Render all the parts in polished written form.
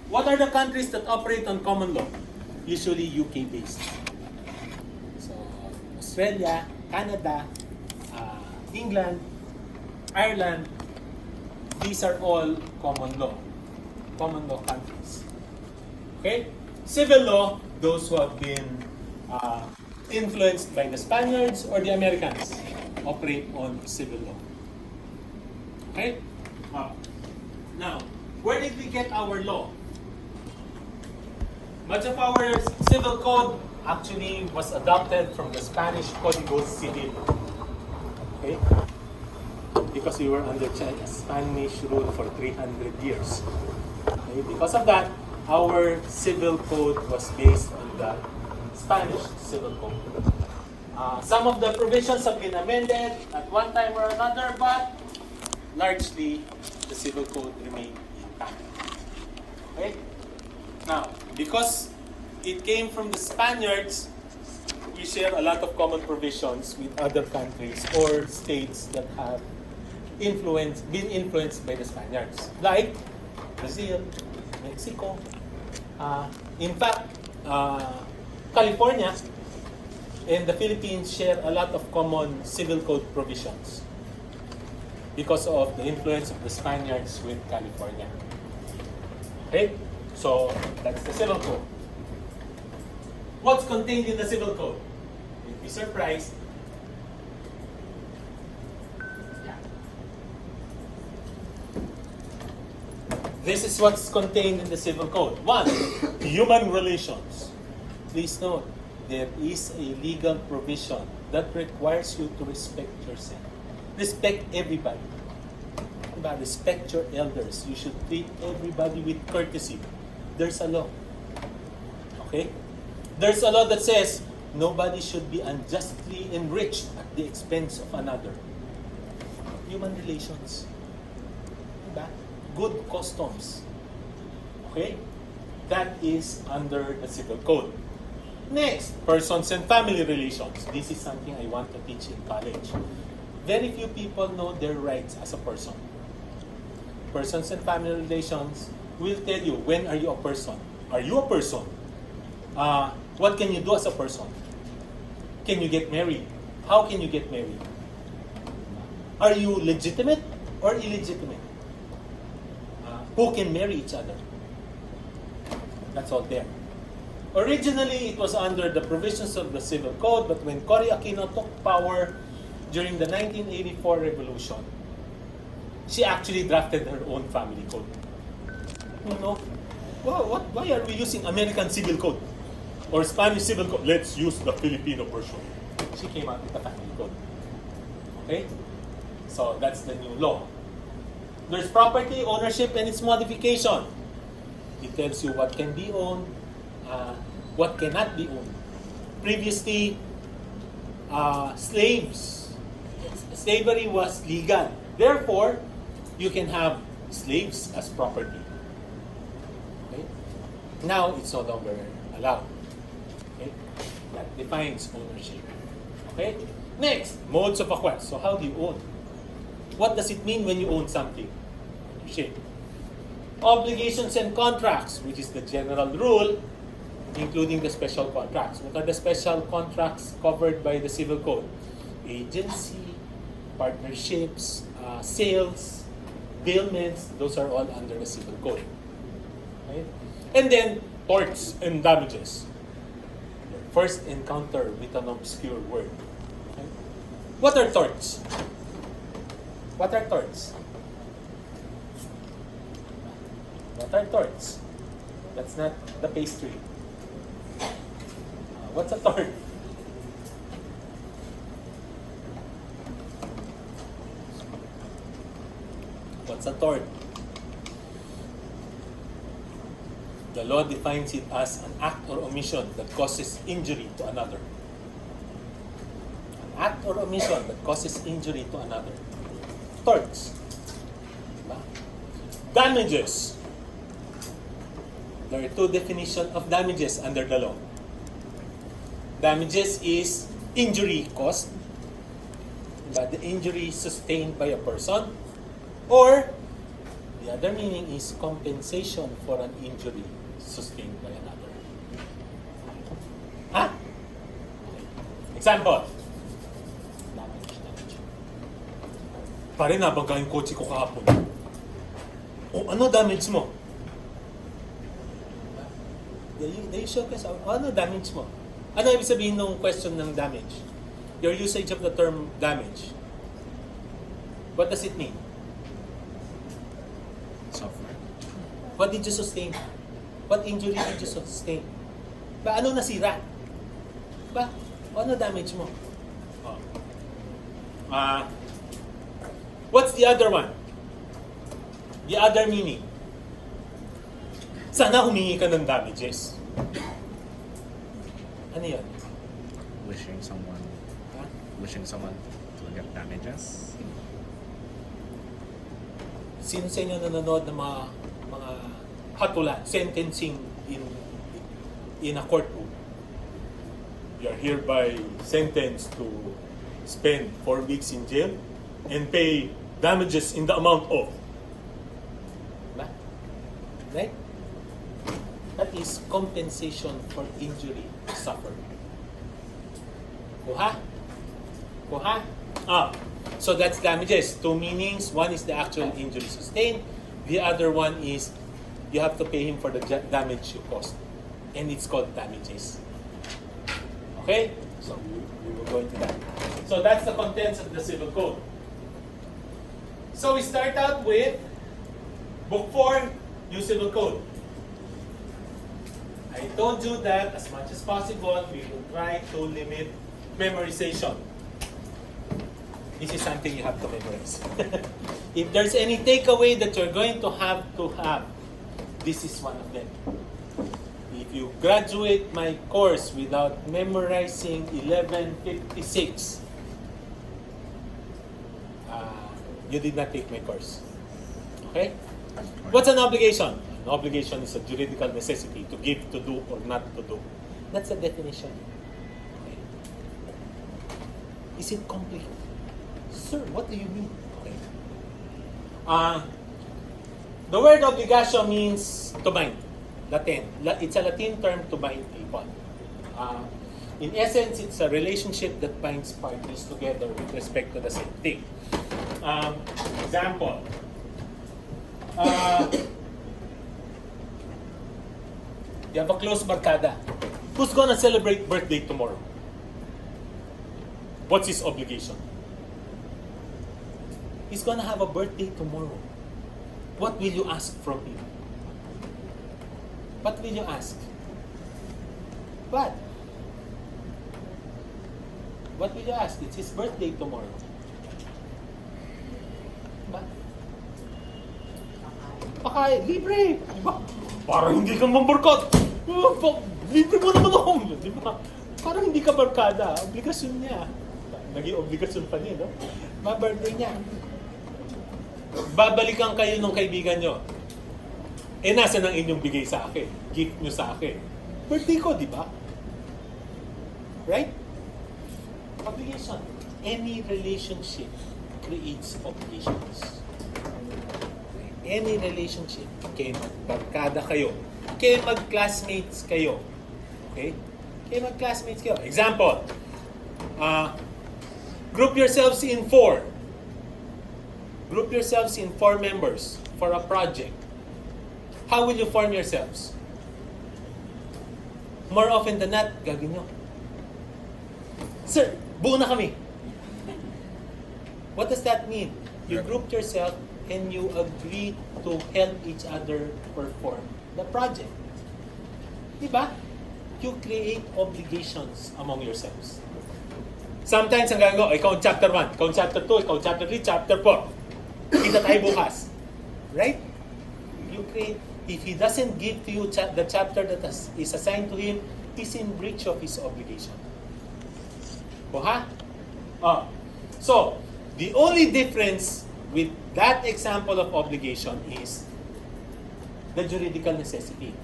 What are the countries that operate on common law? Usually UK based. So Australia, Canada, England, Ireland, these are all common law countries. Okay? Civil law, those who have been influenced by the Spaniards or the Americans operate on civil law. Okay? Now, where did we get our law? Much of our civil code actually was adopted from the Spanish Código Civil. Okay? Because we were under Spanish rule for 300 years. Okay? Because of that, our civil code was based on the Spanish civil code. Some of the provisions have been amended at one time or another, but largely the civil code remained intact. Okay? Now, because it came from the Spaniards, we share a lot of common provisions with other countries or states that have been influenced by the Spaniards, like Brazil, Mexico. In fact, California and the Philippines share a lot of common civil code provisions because of the influence of the Spaniards with California. Okay? So, that's the civil code. What's contained in the civil code? You'll be surprised. This is what's contained in the civil code. 1. Human relations. Please note, there is a legal provision that requires you to respect yourself. Respect everybody. Respect your elders. You should treat everybody with courtesy. There's a law. Okay? There's a law that says nobody should be unjustly enriched at the expense of another. Human relations. Diba? Good customs. Okay? That is under the civil code. Next, persons and family relations. This is something I want to teach in college. Very few people know their rights as a person. Persons and family relations will tell you, when are you a person? Are you a person? What can you do as a person? Can you get married? How can you get married? Are you legitimate or illegitimate? Who can marry each other? That's all there. Originally, it was under the provisions of the Civil Code, but when Cory Aquino took power during the 1984 revolution, she actually drafted her own family code. You know, why are we using American Civil Code or Spanish Civil Code? Let's use the Filipino version. She came out with the family code. Okay? So that's the new law. There's property, ownership, and its modification. It tells you what can be owned, what cannot be owned. Previously, slavery was legal. Therefore, you can have slaves as property. Okay? Now, it's no longer allowed. Okay? That defines ownership. Okay? Next, modes of acquire. So how do you own? What does it mean when you own something? Ownership. Obligations and contracts, which is the general rule, including the special contracts. What are the special contracts covered by the Civil Code? Agency, partnerships, sales, bailments, those are all under the Civil Code. Right? And then, torts and damages. First encounter with an obscure word. Okay? What are torts? What are torts? What are torts? That's not the pastry. What's a tort? What's a tort? The law defines it as an act or omission that causes injury to another. An act or omission that causes injury to another. Torts. Diba? Damages. There are two definitions of damages under the law. Damages is injury caused, but the injury sustained by a person, or The other meaning is compensation for an injury sustained by another. Ha? Example. Damage. Pare, nabangga yung kotse ko kahapon. O, ano damage mo? The usual question, ano damage mo? Ano ibig sabihin ng question ng damage? Your usage of the term damage. What does it mean? Suffer. What did you sustain? What injury did you sustain? Ba, ano nasira? Ba, ano damage mo? What's the other one? The other meaning? Sana humingi ka ng damages. Ano yun? Wishing someone to get damages. Sino sa inyo nanonood ng mga hatulan, sentencing in a courtroom? You are hereby sentenced to spend 4 weeks in jail and pay damages in the amount of. Diba? Right? That is compensation for injury suffered. Kuha? So that's damages. Two meanings. One is the actual injury sustained. The other one is you have to pay him for the damage you caused. And it's called damages. Okay? So we will go into that. So that's the contents of the Civil Code. So we start out with Book 4, New Civil Code. I told you that as much as possible, we will try to limit memorization. This is something you have to memorize. If there's any takeaway that you're going to have, this is one of them. If you graduate my course without memorizing 1156, you did not take my course. Okay? What's an obligation? An obligation is a juridical necessity to give, to do, or not to do. That's the definition. Okay. Is it complete? Sir, what do you mean? Okay. The word obligation means to bind. Latin. It's a Latin term to bind people. In essence, it's a relationship that binds parties together with respect to the same thing. Example. You have a close barkada. Who's gonna celebrate birthday tomorrow? What's his obligation? He's gonna have a birthday tomorrow. What will you ask from him? What will you ask? What? What will you ask? It's his birthday tomorrow. Ba? Pakain, libre! Diba? Parang hindi ka mambarkad. Libre mo naman ako. Diba? Parang hindi ka barkada. Obligasyon niya. Naging obligasyon pa niya, no? Ma-birthday niya. Babalikan kayo ng kaibigan nyo. Nasa ang inyong bigay sa akin? Gift nyo sa akin. Birthday ko, di ba? Right? Obligation. Any relationship creates obligations. Any relationship. Okay, magbarkada kayo. Okay, mag-classmates kayo. Okay? Okay, mag-classmates kayo. Example. Group yourselves in 4. Group yourselves in 4 members for a project. How will you form yourselves? More often than not, gagawin nyo. Sir, buo na kami. What does that mean? You group yourself and you agree to help each other perform the project. Diba? You create obligations among yourselves. Sometimes ang gagawin, ikaw ang chapter 1, ikaw ang chapter 2, ikaw ang chapter 3, chapter 4. Kita tayo bukas. Right? You create, if he doesn't give to you the chapter that is assigned to him, he's in breach of his obligation. So, the only difference with that example of obligation is the juridical necessity.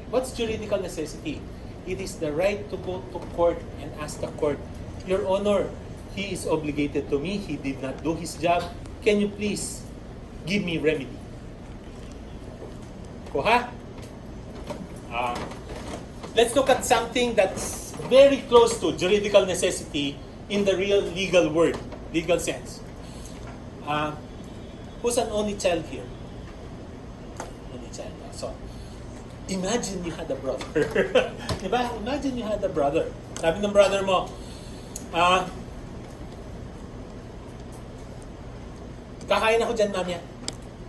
What's juridical necessity? It is the right to go to court and ask the court, Your Honor, he is obligated to me, he did not do his job, can you please give me remedy? Kuha? Let's look at something that's very close to juridical necessity in the real legal word, legal sense. Who's an only child here? Only child. So, imagine you had a brother. Diba? Imagine you had a brother. Sabi ng brother mo, kakain ako dyan, mamaya.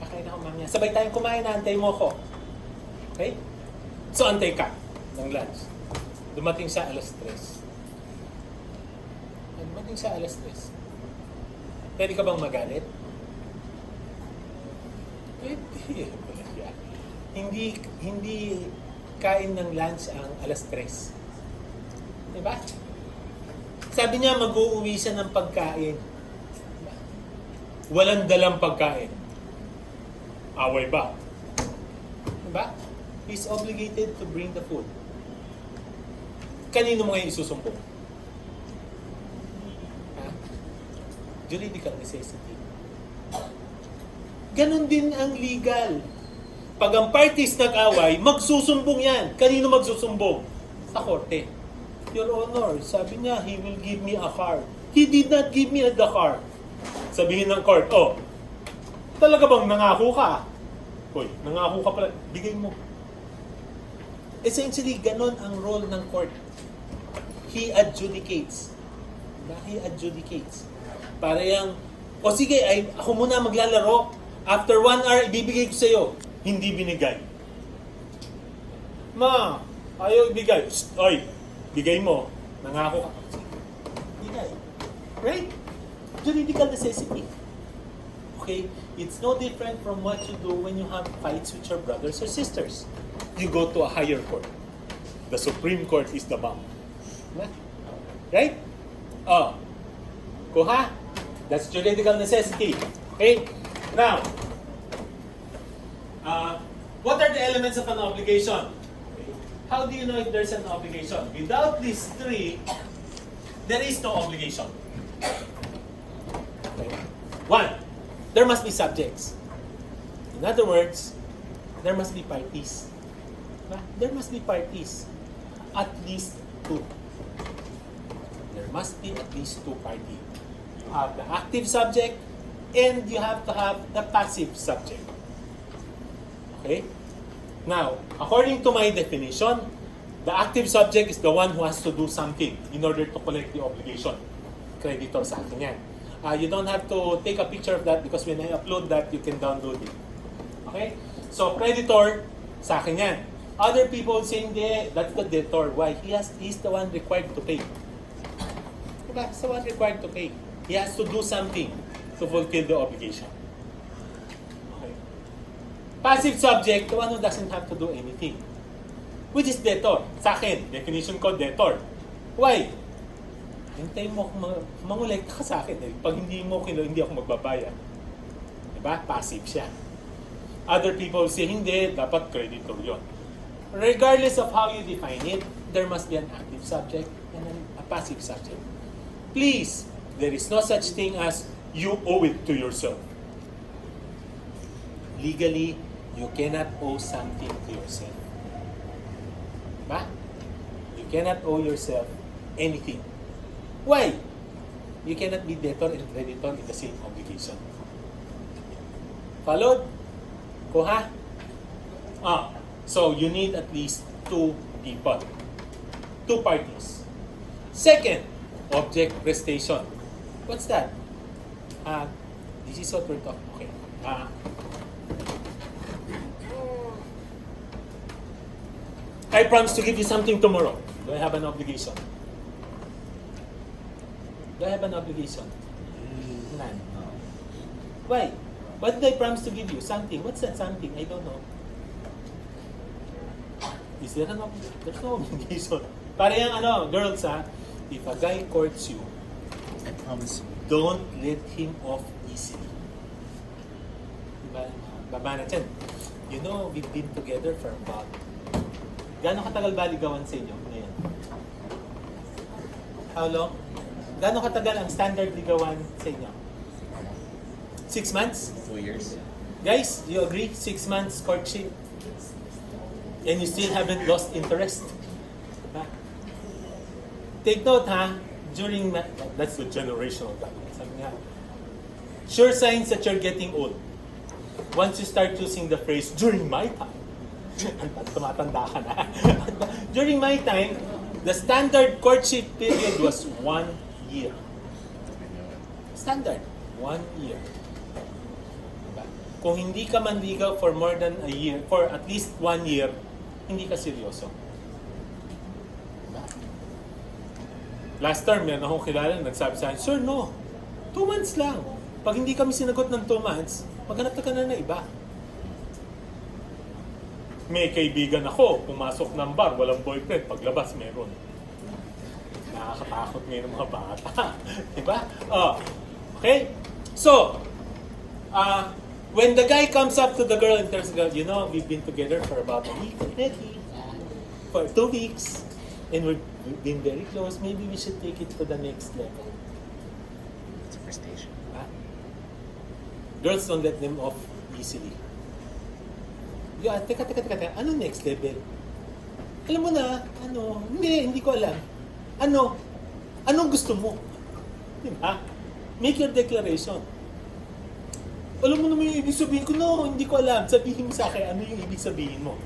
Kakain ako, mamaya. Sabay tayong kumain, antay mo ko. Okay? So, antay ka ng lunch. Dumating siya alas 3. Dumating siya alas 3. Pwede ka bang magalit? Pwede. Hindi kain ng lunch ang alas 3. Diba? Sabi niya, mag-uuwi siya ng pagkain. Diba? Walang dalang pagkain. Away ba? Diba? He's obligated to bring the food. Kanino mo ngayon isusumbong? Ha? Juridical necessity. Ganon din ang legal. Pag ang parties nag-away, magsusumbong yan. Kanino magsusumbong? Sa korte. Your Honor, sabi niya, he will give me a car. He did not give me the car. Sabihin ng court, oh, talaga bang nangako ka? Hoy, nangako ka pala. Bigay mo. Essentially, ganon ang role ng court. He adjudicates. Diba? He adjudicates. Para yung, o sige, ako muna maglalaro. After 1 hour, ibibigay ko sa'yo. Hindi binigay. Ma, ayaw ibigay. Oy, bigay mo. Nangako ka. Bigay. Right? Juridical necessity. Okay? It's no different from what you do when you have fights with your brothers or sisters. You go to a higher court. The Supreme Court is the bomb. Right? Oh. Kuha? That's juridical necessity. Okay? Now, what are the elements of an obligation? Okay. How do you know if there's an obligation? Without these three, there is no obligation. Okay. 1, there must be subjects. In other words, there must be parties. There must be parties. At least 2. There must be at least 2 parties. You have the active subject and you have to have the passive subject. Okay? Now, according to my definition, the active subject is the one who has to do something in order to collect the obligation. Creditor sa akin yan. You don't have to take a picture of that because when I upload that, you can download it. Okay? So, creditor, sa akin yan. Other people saying, that's the debtor. Why? He's the one required to pay. Diba? He's the one required to pay. He has to do something to fulfill the obligation. Okay. Passive subject, the one who doesn't have to do anything. Which is debtor. Sa akin, definition ko, debtor. Why? Hintay mo mangulekta ka sa akin. Pag hindi mo hindi ako magbabayad. Diba? Passive siya. Other people say, hindi, dapat creditor yon. Regardless of how you define it, there must be an active subject and a passive subject. Please, there is no such thing as you owe it to yourself. Legally, you cannot owe something to yourself. Diba? You cannot owe yourself anything. Why? You cannot be debtor and creditor in the same obligation. Followed? Kuha? So you need at least 2 people. 2 parties. Second, object prestation. What's that? This is what we're talking. Okay. I promise to give you something tomorrow. Do I have an obligation? Do I have an obligation? None. Why? What did I promise to give you? Something. What's that something? I don't know. Is there an obligation? There's no obligation. Para yung girls if a guy courts you, I promise you. don't let him off easily. Diba? Baba na dyan. You know, we've been together for about... Gano'ng katagal ba ligawan sa inyo ngayon? How long? Gano'ng katagal ang standard ligawan sa inyo? 6 months? 2 years. Guys, do you agree? 6 months courtship? And you still haven't lost interest. Ha? Take note, ha? That's the generational gap. Sabi nga, sure signs that you're getting old. Once you start using the phrase, during my time, tumatanda ka na. During my time, the standard courtship period was 1 year. Standard, 1 year. Diba? Kung hindi ka manligaw for more than a year, for at least 1 year, hindi ka seryoso. Diba? Last term, meron akong kilala, nagsabi sa akin, Sir, no, 2 months lang. Pag hindi kami sinagot ng 2 months, maghanap ka na ng iba. May kaibigan ako, pumasok ng bar, walang boyfriend, paglabas meron. Nakakatakot ngayon ng mga bata. Diba? Okay? So, when the guy comes up to the girl and tells the girl, you know, we've been together for about a week already, for 2 weeks, and we've been very close, maybe we should take it to the next level. It's a first station. Girls don't let them off easily. Yeah, teka. Anong next level? Alam mo na, hindi ko alam. Anong gusto mo? Diba? Make your declaration. Alam mo naman yung ibig sabihin ko, no, hindi ko alam. Sabihin mo sa akin, ano yung ibig sabihin mo?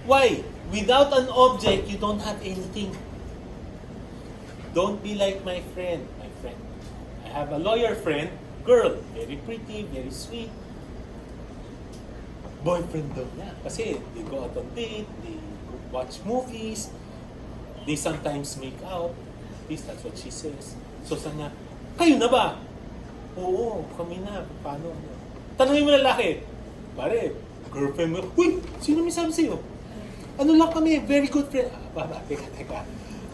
Why? Without an object, you don't have anything. Don't be like my friend. I have a lawyer friend, girl, very pretty, very sweet. Boyfriend daw niya. Kasi they go out on date, they watch movies, they sometimes make out. At least that's what she says. So sabi niya, kayo na ba? Oo, kami na. Paano? Tanungin mo lalaki. Pare, girlfriend mo. Uy, sino may sabi sa'yo? Ano lang kami, very good friend. Teka.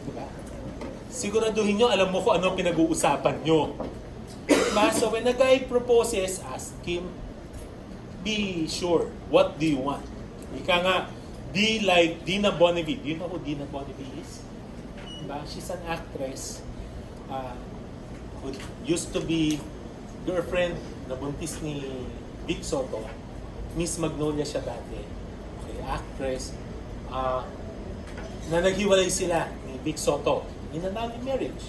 Diba? Siguraduhin nyo, alam mo kung ano pinag-uusapan nyo. So when a guy proposes, ask him, be sure, what do you want? Ika nga, be like Dina Bonnevie. Do you know who Dina Bonnevie is? Diba? She's an actress who used to be girlfriend na buntis ni Vic Soto. Miss Magnolia siya dati. Okay, actress. Na naghiwalay sila ni Vic Soto in an early marriage.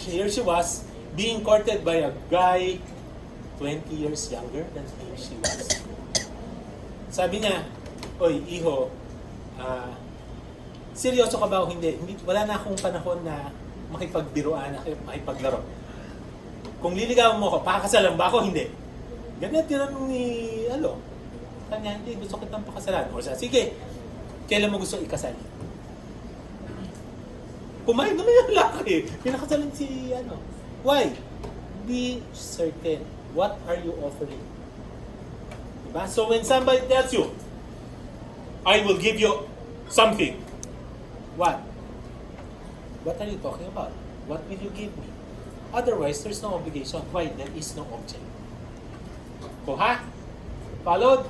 Here she was, being courted by a guy 20 years younger than she was. Sabi niya, oy, iho, seryoso ka ba o hindi? Wala na akong panahon na makipagbiruan, makipaglaro. Kung liligawan mo ako, pakakasalan ba ako? Hindi. Ganyan tinanong ni, kanya, hindi, gusto kitang pakasalan. O siya, sige, kailan mo gusto ikasal? Kumain naman yung laki. Pinakasalan si, Why? Be certain. What are you offering? Diba? So when somebody tells you, I will give you something. What? What are you talking about? What will you give me? Otherwise, there's no obligation. Why? There is no object. Ha? Followed?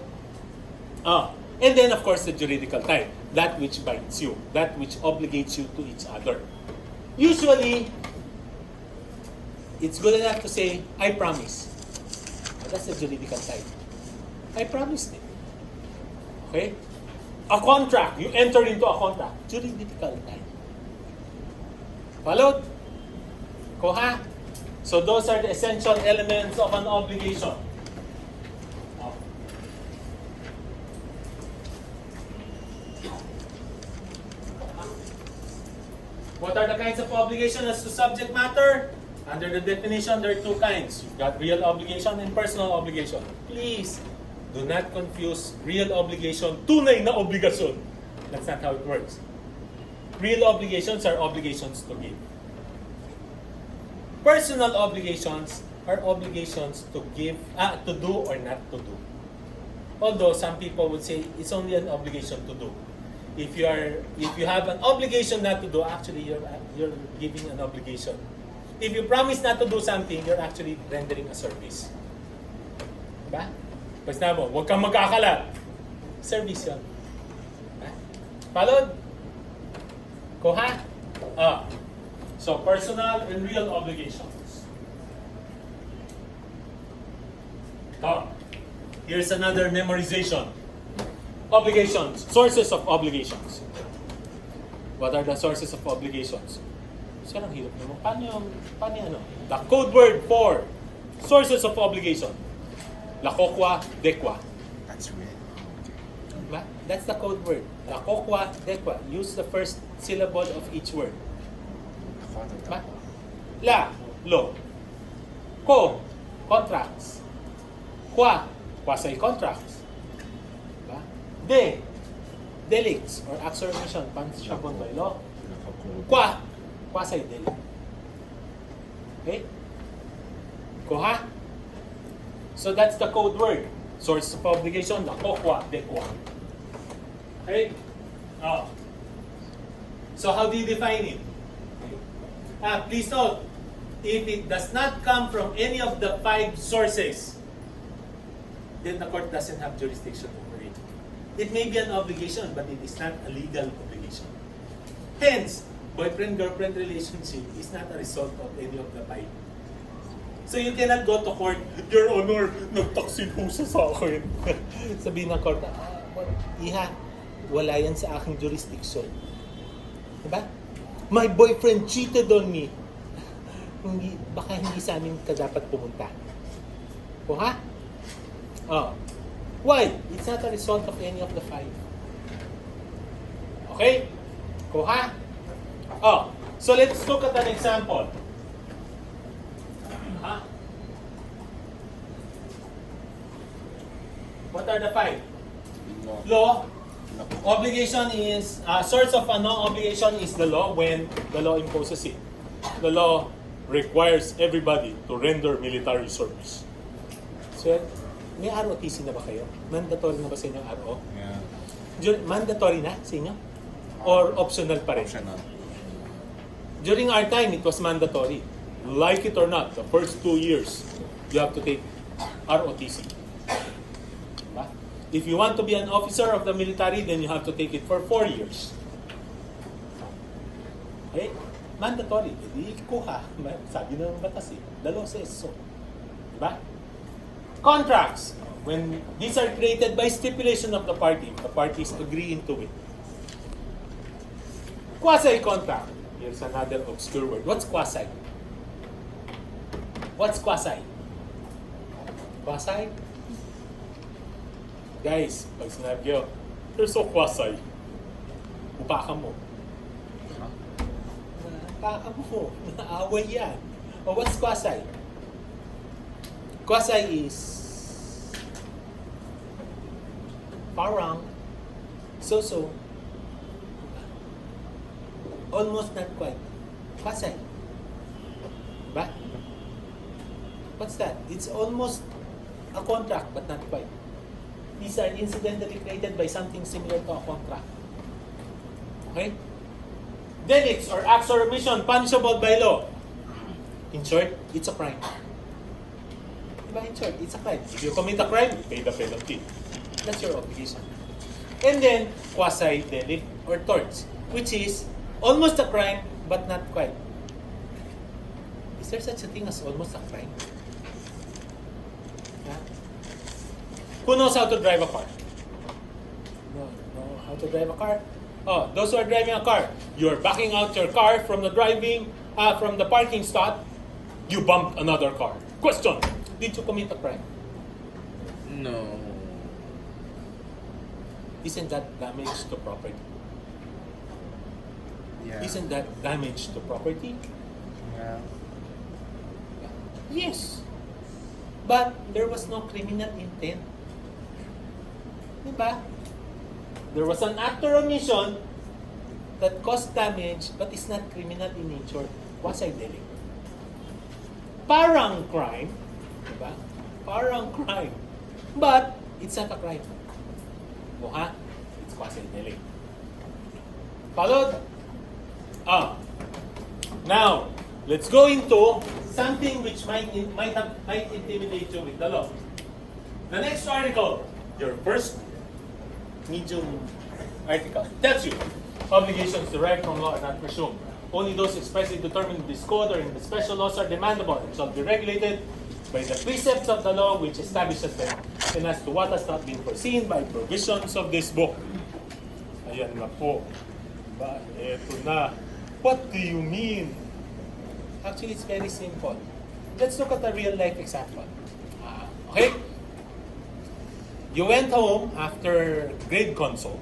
And then, of course, the juridical tie. That which binds you. That which obligates you to each other. Usually, it's good enough to say, I promise. That's the juridical tie. I promised it. Okay? A contract. You enter into a contract. Juridical tie. Followed? Ha? So those are the essential elements of an obligation. What are the kinds of obligation as to subject matter? Under the definition, there are 2 kinds. You've got real obligation and personal obligation. Please, do not confuse real obligation, tunay na obligasyon. That's not how it works. Real obligations are obligations to give. Personal obligations are obligations to give, to do or not to do. Although some people would say it's only an obligation to do. If you have an obligation not to do, actually you're giving an obligation. If you promise not to do something, you're actually rendering a service. Diba? Basta mo, huwag kang magkakalat. Service yun. Diba? Followed? Ha? So, personal and real obligations. Here's another memorization. Obligations. Sources of obligations. What are the sources of obligations? Sir, ang hirap naman. Paano ano? The code word for sources of obligation. La quoqua, dequa. That's weird. Diba? That's the code word. La quoqua, dequa. Use the first syllable of each word. Diba? La, law. Co, contracts. Qua, quasi-contracts. Diba? De, delicts or acts or omission, punishable by law. Qua, quasi-delict. Okay? Koha. So that's the code word. Source of obligation, la quoqua, dequa. Okay? Oh. So how do you define it? Please note, if it does not come from any of the 5 sources, then the court doesn't have jurisdiction over it. It may be an obligation, but it is not a legal obligation. Hence, boyfriend-girlfriend relationship is not a result of any of the 5. So you cannot go to court, Your Honor, nagtaksin ho siya sa akin. Sabihin ng court, iha, wala yan sa aking jurisdiction. Diba? My boyfriend cheated on me. Baka hindi sa amin ka dapat pumunta. O ha? Oh. Why? It's not a result of any of the 5. Okay? O ha? Oh. So let's look at an example. Huh? What are the 5? Law. Obligation is, source of a non-obligation is the law when the law imposes it. The law requires everybody to render military service. So, may ROTC na ba kayo? Mandatory na ba sa inyo ang RO? Yeah. Mandatory na sa inyo? Or optional pa rin? Optional. During our time, it was mandatory. Like it or not, the first 2 years, you have to take ROTC. Diba? If you want to be an officer of the military, then you have to take it for 4 years. Okay? Mandatory. Hindi kuha. Sabi na ng batas eh. The law says so. Diba? Contracts. When these are created by stipulation of the parties agree into it. Quasi-contract. Here's another obscure word. What's quasi? What's quasi? Quasi? Guys, pag sinabi ko, you're so quasi. Upakan mo. Upakan mo. Naaway yan. O what's quasi? Quasi is parang, so-so, almost not quite. Quasi. Diba? What's that? It's almost a contract, but not quite. These are incidentally created by something similar to a contract. Okay? Delicts or acts or omission punishable by law. In short, it's a crime. Diba? In short, it's a crime. If you commit a crime, you pay the penalty. That's your obligation. And then, quasi-delict or torts, which is almost a crime, but not quite. Is there such a thing as almost a crime? Who knows how to drive a car? No, how to drive a car? Oh, those who are driving a car, you're backing out your car from the from the parking spot, you bumped another car. Question, did you commit a crime? No. Isn't that damage to property? Yeah. Isn't that damage to property? Yeah. Yes. But there was no criminal intent. Diba? There was an act or omission that caused damage but is not criminal in nature. Quasi-delict. Parang crime. Diba? Parang crime. But it's not a crime. Buha? It's quasi-delict. Followed? Now, let's go into something which might intimidate you with the law. The next article, your first medium article, tells you obligations derived from law are not presumed. Only those expressly determined in this code or in the special laws are demandable and shall be regulated by the precepts of the law which establishes them. and as to what has not been foreseen by provisions of this book. Ayan na po. Diba? Eto na. What do you mean? Actually, it's very simple. Let's look at a real life example. Okay? You went home after grade console,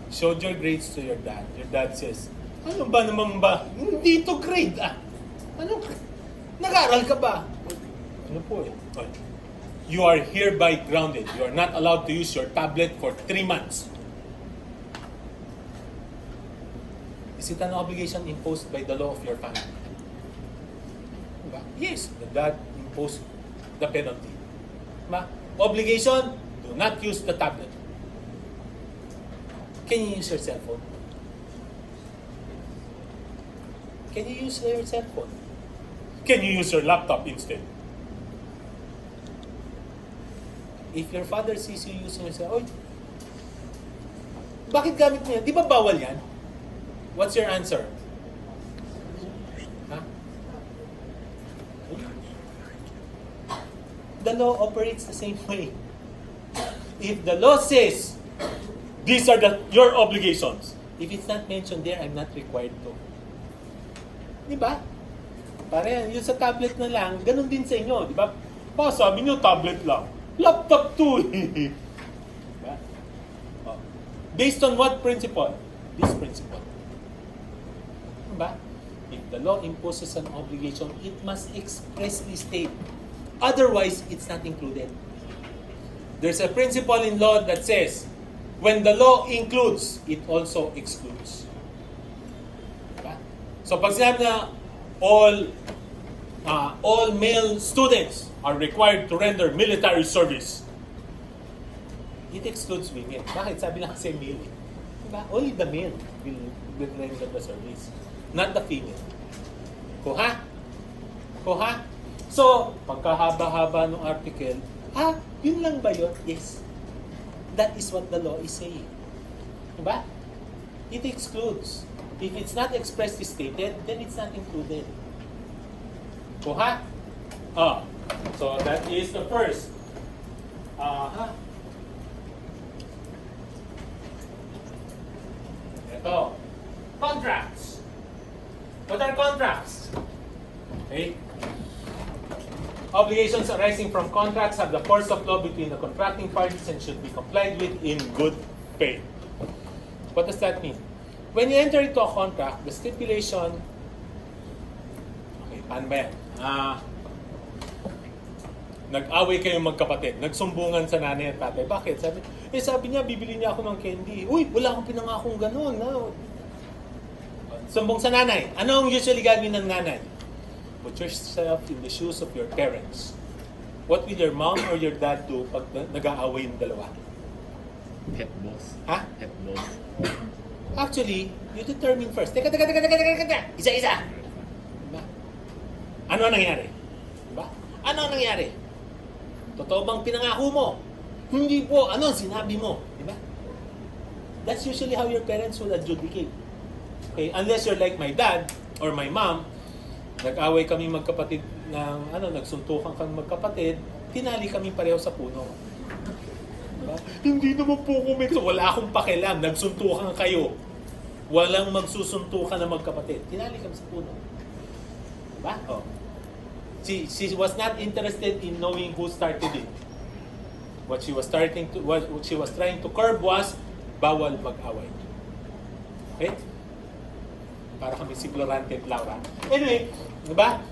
showed your grades to your dad. Your dad says, ano ba naman ba? Hindi to grade ah. Ano? Nag-aaral ka ba? Ano po eh? Okay. You are hereby grounded. You are not allowed to use your tablet for 3 months. Is it an obligation imposed by the law of your family? Diba? Yes, the dad imposed the penalty. Diba? Obligation, do not use the tablet. Can you use your cell phone? Can you use your cell phone? Can you use your laptop instead? If your father sees you using your cell phone, oy, bakit gamit mo yan? Di ba bawal yan? What's your answer? Huh? The law operates the same way. If the law says, these are your obligations, if it's not mentioned there, I'm not required to. Di ba? Pare, yung sa tablet na lang, ganun din sa inyo, di ba? Pa, sabi nyo, tablet lang. Laptop too. Diba? Oh. Based on what principle? This principle. Diba? If the law imposes an obligation, it must expressly state. Otherwise, it's not included. There's a principle in law that says, when the law includes, it also excludes. Diba? So pag sinabi na all male students are required to render military service, it excludes women. Bakit? Sabi lang kasi male. Diba? Only the male will render the service, not the female. Kuha? Kuha? So, pagkahaba-haba ng article, yun lang ba yun? Yes. That is what the law is saying. Diba? It excludes. If it's not expressly stated, then it's not included. Kuha? So that is the first. Ito. Contracts. What are contracts? Okay. Obligations arising from contracts have the force of law between the contracting parties and should be complied with in good faith. What does that mean? When you enter into a contract, the stipulation... Okay, paano ba yan? Nag-away kayong magkapatid. Nagsumbungan sa nanay at tatay. Bakit? Sabi niya, bibili niya ako ng candy. Uy, wala akong pinangakong ganun. No? Sumbong sa nanay. Ano ang usually gagawin ng nanay? Put yourself in the shoes of your parents. What will your mom or your dad do pag nag-aaway yung dalawa? Pet boss. Ha? Pet boss. Actually, you determine first. Teka. Isa-isa. Diba? Ano ang nangyari? Diba? Ano ang nangyari? Totoo bang pinangako mo? Hindi po. Ano ang sinabi mo? Diba? That's usually how your parents will adjudicate. Okay? Unless you're like my dad or my mom, nag-away kami magkapatid ng, nagsuntukan kami magkapatid, tinali kami pareho sa puno. Diba? Hindi naman po kumento. Wala akong pakialam. Nagsuntukan kayo. Walang magsusuntukan na magkapatid. Tinali kami sa puno. Diba? Oh. She was not interested in knowing who started it. What she was trying to curb was bawal mag-away. Okay? Para kami si Florante at Laura. Anyway, diba?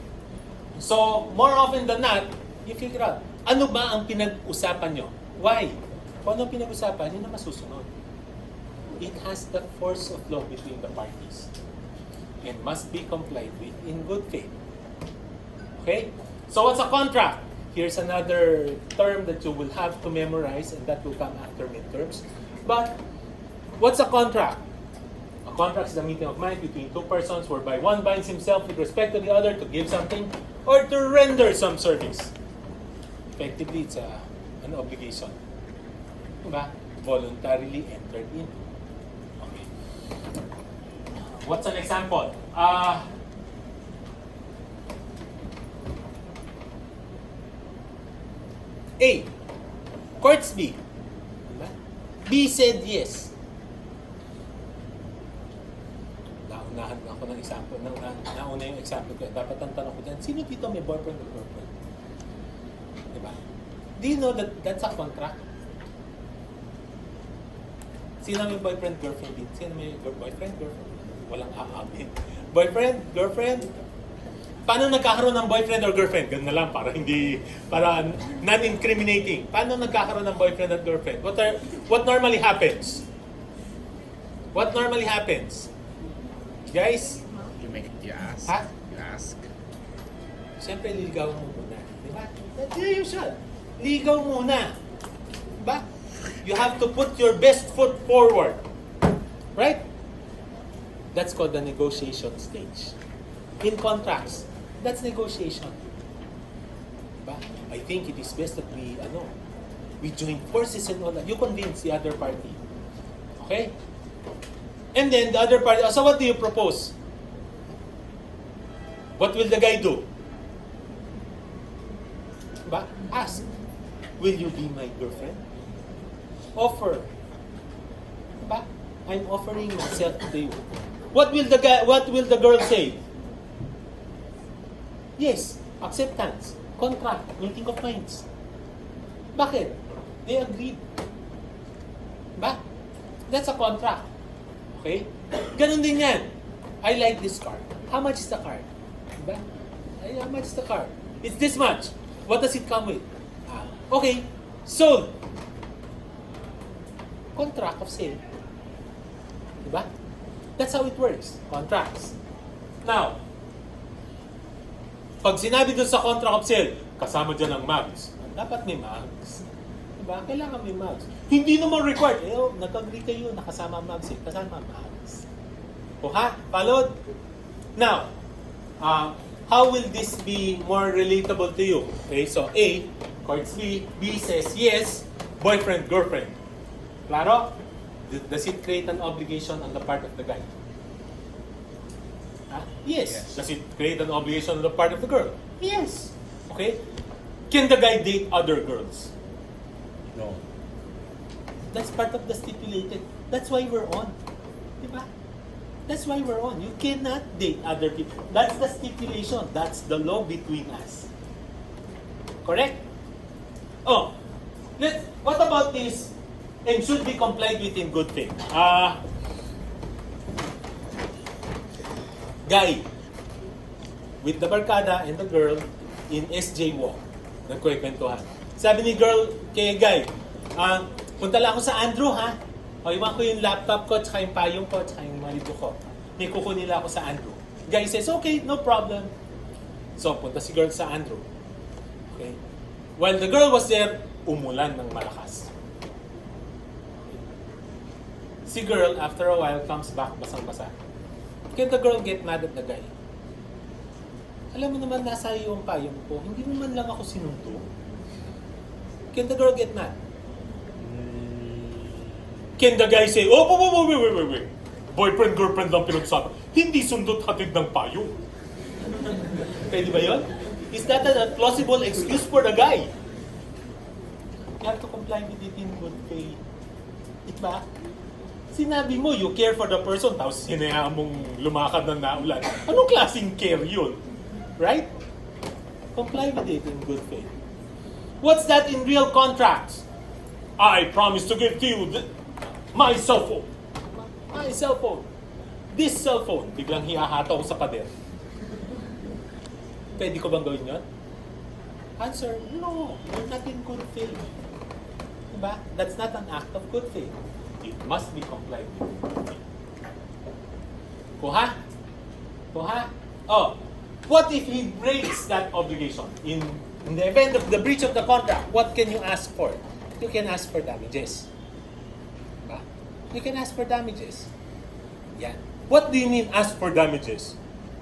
So, more often than not, you figure out, ano ba ang pinag-usapan nyo? Why? Kung ano pinag-usapan, yun na masusunod. It has the force of law between the parties and must be complied with in good faith. Okay? So what's a contract? Here's another term that you will have to memorize and that will come after midterms. But what's a contract? A contract is the meeting of mind between two persons whereby one binds himself with respect to the other to give something or to render some service. Effectively, it's an obligation. Diba? Voluntarily entered in. Okay. What's an example? A. Courts B. Diba? B said yes. Naunahan ako ng example. Nauna yung example ko. Dapat ang tanong ko dyan, sino dito may boyfriend or girlfriend? Diba? Do you know that that's a contract? Sino may boyfriend, girlfriend dito? Sino may boyfriend, girlfriend? Walang aamin. Boyfriend, girlfriend? Paano nagkakaroon ng boyfriend or girlfriend? Ganun na lang, para non-incriminating. Paano nagkakaroon ng boyfriend at girlfriend? What normally happens? What normally happens? Guys? You ask. Ha? You ask. Siyempre, ligaw mo muna. Diba? That's usual. Ligaw muna. Diba? You have to put your best foot forward. Right? That's called the negotiation stage. In contracts, that's negotiation. Diba? I think it is best that we join forces and all that. You convince the other party. Okay? And then the other party, so what do you propose? What will the guy do? Diba? Ask. Will you be my girlfriend? Offer. Diba? I'm offering myself to you. What will the girl say? Yes, acceptance, contract, meeting of minds. Bakit? They agreed. Ba? That's a contract. Okay? Ganun din yan. I like this car. How much is the car? Ba? How much is the car? It's this much. What does it come with? Okay, sold. Contract of sale. Diba? That's how it works. Contracts. Now, pag sinabi dun sa contract of sale, kasama dyan ang mags. Dapat may mags. Diba? Kailangan may mags. Hindi naman required. Nag-agree kayo, nakasama ang mags. Kasama ang mags. O ha? Followed? Now, how will this be more relatable to you? Okay, so A, courts B. B says yes, boyfriend, girlfriend. Klaro? Does it create an obligation on the part of the guy? Yes. Does it create an obligation on the part of the girl? Yes. Okay? Can the guy date other girls? No. That's part of the stipulated. That's why we're on. Diba? That's why we're on. You cannot date other people. That's the stipulation. That's the law between us. Correct? Oh. What about this? And should be complied with in good faith. Guy, with the barkada and the girl in SJ Walk, nagkwekwentuhan. Sabi ni girl kay Guy, punta lang ako sa Andrew ha. O, iwan ko yung laptop ko, tsaka yung payong ko, tsaka yung mga libro ko. May kukunin nila ako sa Andrew. Guy says, okay, no problem. So, punta si girl sa Andrew. Okay. While the girl was there, umulan ng malakas. Si girl, after a while, comes back basang-basa. Can the girl get mad at the guy? Alam mo naman, nasa iyo ang payong ko. Hindi naman lang ako sinundo. Can the girl get mad? Can the guy say, oh, wait. Boyfriend, girlfriend lang pinag-usapan. Hindi sundot hatid ng payong. Pwede ba yun? Is that a plausible excuse for the guy? You have to comply with it in good faith. Diba? Sinabi mo, you care for the person, tapos hinayaan mong lumakad ng naulan. Anong klaseng care yun? Right? Comply with it in good faith. What's that in real contracts? I promise to give to you my cell phone. My cell phone. This cell phone. Biglang hihahataw ko sa pader. Pwede ko bang gawin yun? Answer, no. You're not in good faith. Diba? That's not an act of good faith. It must be complied with. Kuha? Oh, what if he breaks that obligation? In the event of the breach of the contract, what can you ask for? You can ask for damages. Diba? You can ask for damages. Yeah. What do you mean ask for damages?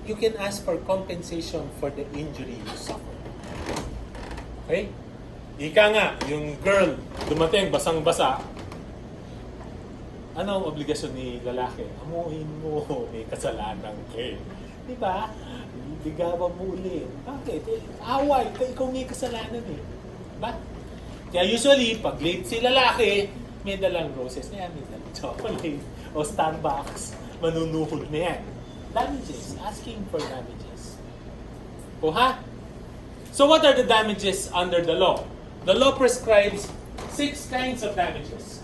You can ask for compensation for the injury you suffered. Okay? Ika nga, yung girl dumating basang-basa, ano ang obligasyon ni lalaki? Amuin mo, may kasalanan ka eh. Diba? Bigawan mo ulit. Bakit? Away, ikaw may kasalanan eh. Diba? Kaya usually, pag late si lalaki, may dalang roses na yan, may dalang chocolate, o Starbucks, manunuhol na yan. Damages, asking for damages. O ha? So what are the damages under the law? The law prescribes 6 kinds of damages.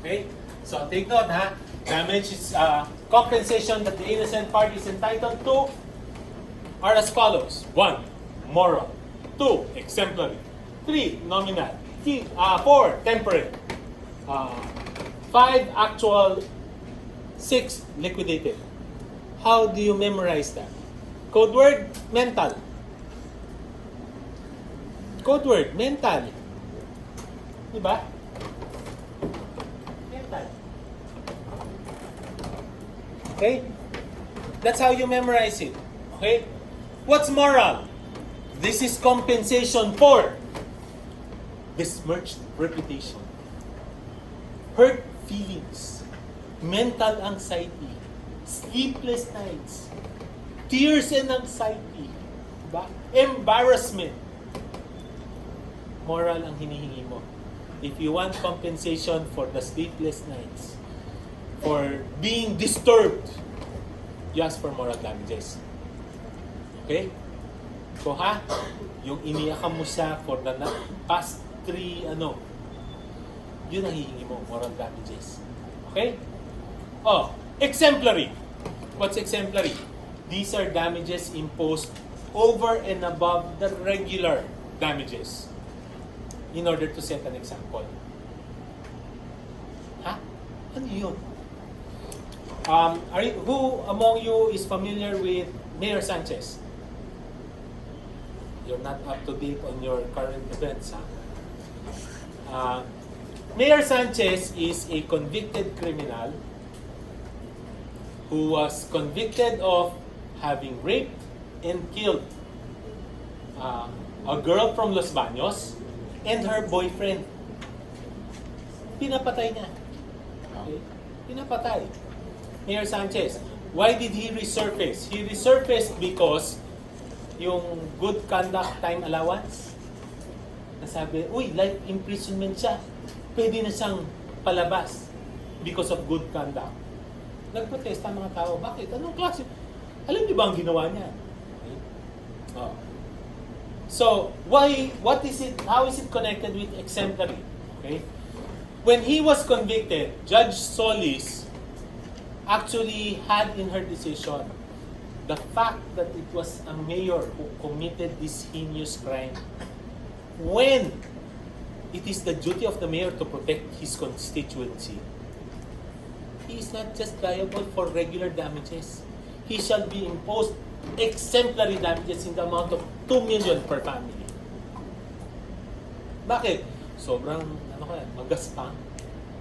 Okay? So take note ha. Damage is compensation that the innocent party is entitled to are as follows. 1. Moral. 2. Exemplary. 3. Nominal. 4. Temporary. 5. Actual. 6. Liquidated. How do you memorize that? Code word, mental. Code word, mental. Diba? Mental. Okay? That's how you memorize it. Okay? What's moral? This is compensation for besmirched reputation, hurt feelings, mental anxiety, sleepless nights, tears and anxiety, diba? Embarrassment. Moral ang hinihingi mo. If you want compensation for the sleepless nights, for being disturbed, you ask for moral damages. Okay? So ha, yung iniyakan mo siya for the past 3, yun ang hihingi mo, moral damages. Okay? Oh, exemplary. What's exemplary? These are damages imposed over and above the regular damages in order to set an example. Ha? Ano yun? Who among you is familiar with Mayor Sanchez? You're not up to date on your current events, ha? Mayor Sanchez is a convicted criminal who was convicted of having raped and killed a girl from Los Baños and her boyfriend. Pinapatay niya. Okay? Pinapatay. Mayor Sanchez. Why did he resurface? He resurfaced because yung good conduct time allowance, nasabi, uy, life imprisonment siya. Pwede na siyang palabas because of good conduct. Nagprotesta ang mga tao. Bakit? Anong klase? Alam niyo ba ang ginawa niya? Okay? Oh. So, what is it, how is it connected with exemplary? Okay? When he was convicted, Judge Solis actually had in her decision the fact that it was a mayor who committed this heinous crime when it is the duty of the mayor to protect his constituency. He is not just liable for regular damages. He shall be imposed exemplary damages in the amount of 2 million per family. Bakit? Sobrang, magaspang.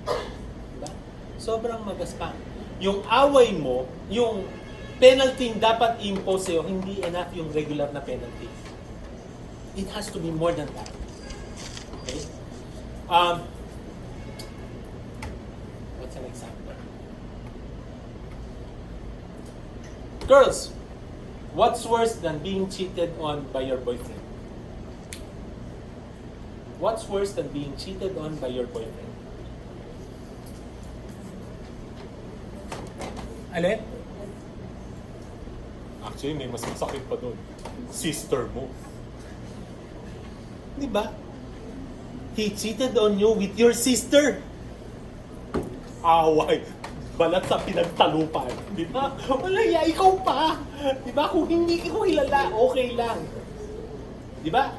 Diba? Sobrang magaspang. Yung away mo, yung penalty dapat impose sa'yo, hindi enough yung regular na penalty. It has to be more than that. Okay? What's an example? Girls, what's worse than being cheated on by your boyfriend? What's worse than being cheated on by your boyfriend? Alin? Actually, may mas masakit pa doon. Sister mo. Di ba? He cheated on you with your sister. Away. Balat sa pinagtalupan. Di ba? Wala ya, ikaw pa. Di ba? Kung hindi ko kilala, okay lang. Di ba?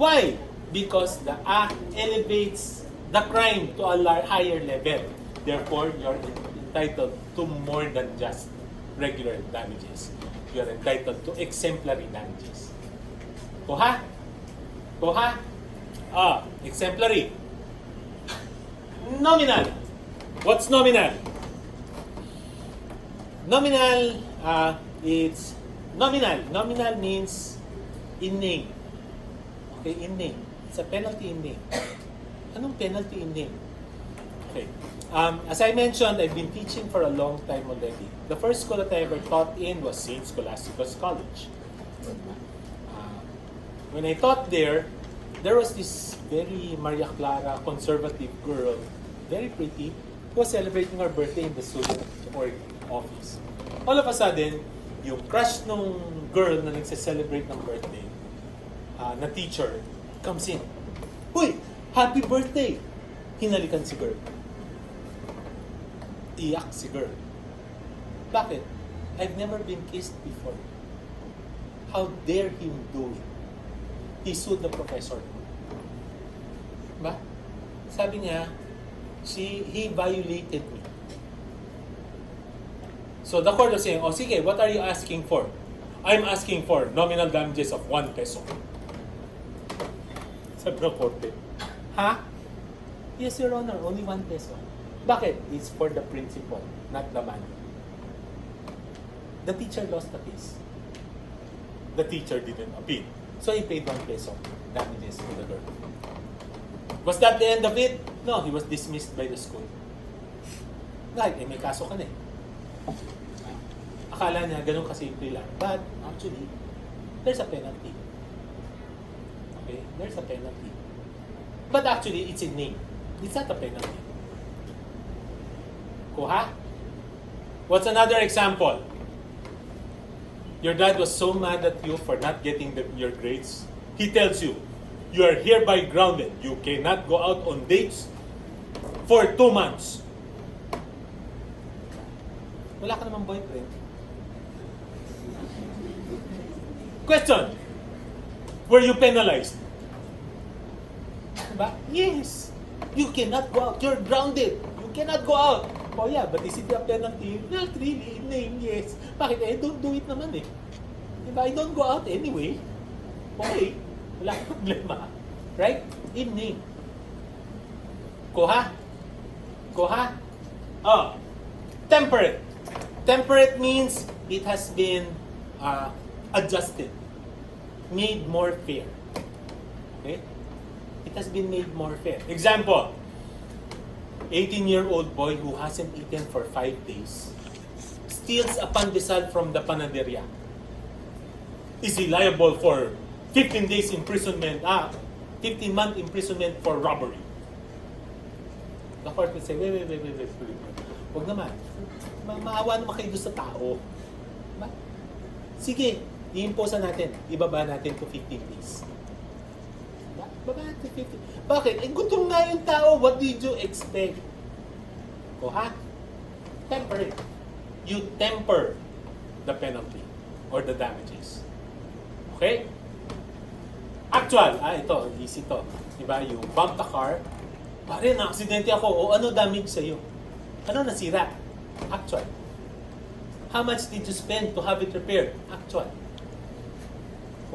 Why? Because the act elevates the crime to a higher level. Therefore, you're entitled to more than just regular damages. You are entitled to exemplary damages. Kuha? Kuha? Exemplary. Nominal. What's nominal? Nominal, it's nominal. Nominal means in name. Okay, in name. It's a penalty in name. Anong penalty in name? Okay. As I mentioned, I've been teaching for a long time already. The first school that I ever taught in was St. Scholastica's College. when I taught there was this very Maria Clara conservative girl, very pretty, who was celebrating her birthday in the student or office. All of a sudden, yung crush nung girl na nagse-celebrate ng birthday, na teacher, comes in. Uy, happy birthday! Hinalikan si girl. Iyak si girl. Bakit? I've never been kissed before. How dare him do it? He sued the professor. Ba? Sabi niya, he violated me. So the court was saying, oh sige, what are you asking for? I'm asking for nominal damages of 1 peso. Sabi ng korte, ha? Yes, Your Honor, only 1 peso. Bakit? It's for the principal, not the money. The teacher lost the case. The teacher didn't appeal. So he paid 1 peso damages to the girl. Was that the end of it? No, he was dismissed by the school. Dahil, may kaso ka na eh. Akala niya, ganun kasimple lang. But, actually, there's a penalty. Okay? There's a penalty. But actually, it's in name. It's not a penalty. Kuha? What's another example? Your dad was so mad at you for not getting your grades. He tells you, you are hereby grounded. You cannot go out on dates for 2 months. Wala ka namang boyfriend. Question. Were you penalized? Diba? Yes. You cannot go out. You're grounded. You cannot go out. Oh yeah, but is it a penalty? Not really. In name, yes. Bakit? Don't do it naman eh. Diba? I don't go out anyway. Okay. Wala problema. Right? In name. Kuha? Kuha? Oh. Temperate. Temperate means it has been adjusted. Made more fair. Okay? It has been made more fair. Example. 18-year-old boy who hasn't eaten for 5 days steals a pandesal from the panaderia. Is he liable for 15 days imprisonment, 15-month imprisonment for robbery? The court will say, wait. Huwag naman. Maawa naman kayo doon sa tao. Diba? Sige, i-impose natin. Ibaba natin to 15 days. Diba? Ibaba natin to 15. Bakit? Gutom na yung tao. What did you expect? O ha? Temper it. You temper the penalty or the damages. Okay? Actual. Ito. Easy to. Diba? You bump the car. Pare, na-aksidente ako. O ano damage sa'yo? Ano nasira? Actual. How much did you spend to have it repaired? Actual.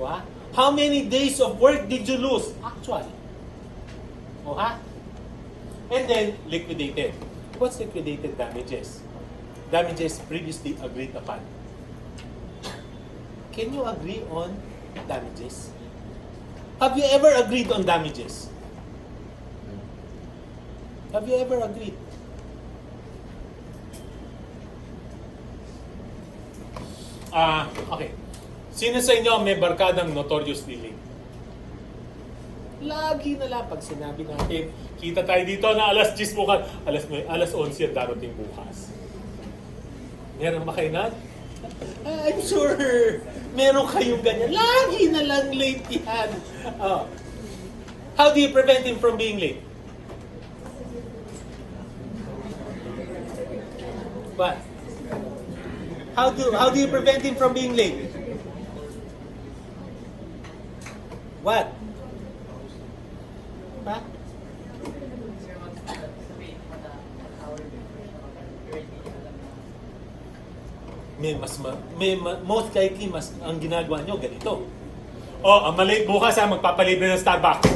O ha? How many days of work did you lose? Actual. O ha? And then, liquidated. What's liquidated damages? Damages previously agreed upon. Can you agree on damages? Have you ever agreed on damages? Have you ever agreed? Okay. Sino sa inyo may barkadang notoriously late? Lagi na lang pag sinabi natin, kita tayo dito na alas 10 bukas, alas 11 ang darating bukas. Meron ba kayo na? I'm sure meron kayong ganyan. Lagi na lang late yan. How do you prevent him from being late? What? How do you prevent him from being late? What? Ha? Most likely ang ginagawa nyo ganito. Ang malate bukas magpapalibre ng Starbucks.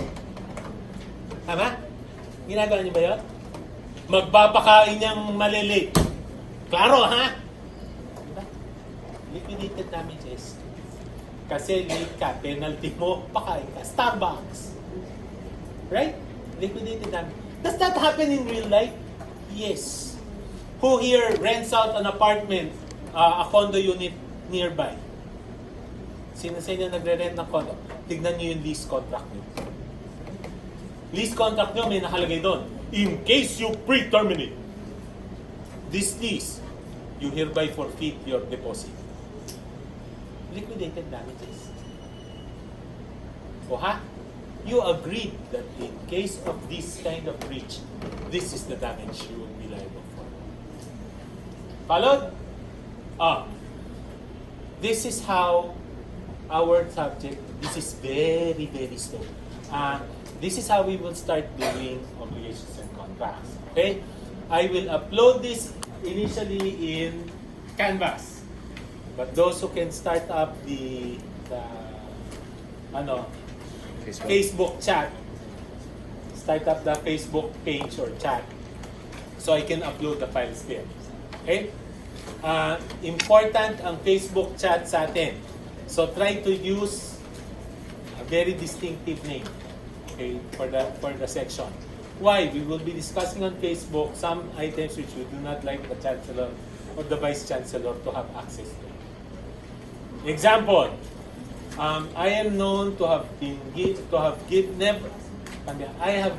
Tama? Ginagawa nyo ba yun? Magpapakain niyang malilate. Klaro, ha? Diba? Liquidated damages. Kasi late ka, penalty mo, pakain ka. Starbucks. Right? Liquidated damages. Does that happen in real life? Yes. Who here rents out an apartment, a condo unit nearby? Sino sa inyo nagre-rent ng condo? Tignan nyo yung lease contract nyo. Lease contract nyo, may nakalagay doon. In case you pre-terminate this lease, you hereby forfeit your deposit. Liquidated damages. O ha? You agreed that in case of this kind of breach, this is the damage you will be liable for. Followed? This is how our subject, this is very, very slow. This is how we will start doing obligations and contracts. Okay? I will upload this initially in Canvas. But those who can start up the Facebook chat, start up the Facebook page or chat so I can upload the files there. Okay? Important ang Facebook chat sa atin. So try to use a very distinctive name, okay, for the section. Why? We will be discussing on Facebook some items which we do not like the Chancellor or the Vice Chancellor to have access to. Example, I am known to have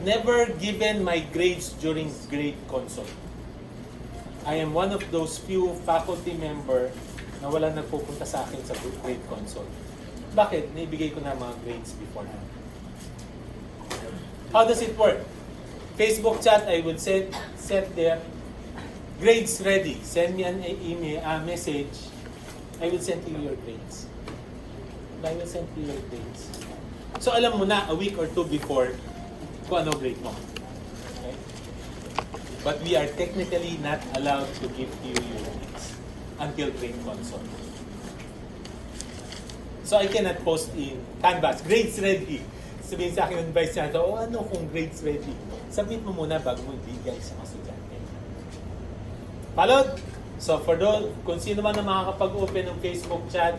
never given my grades during grade consult. I am one of those few faculty member na wala nagpupunta sa akin sa grade consult. Bakit? Naibigay ko na mga grades beforehand. How does it work? Facebook chat, I will set there, grades ready. Send me an email, a message. I will send you your grades. I will send you your grades. So alam mo na a week or two before kung ano grade mo. Okay? But we are technically not allowed to give you your grades until grade consult. So I cannot post in Canvas, grades ready. Sabihin sa akin ng Vice Chancellor, ano kung grades ready? Submit mo muna bago mo ibigay sa estudyante. Followed? So for those, kung sino man na makakapag-open ng Facebook chat,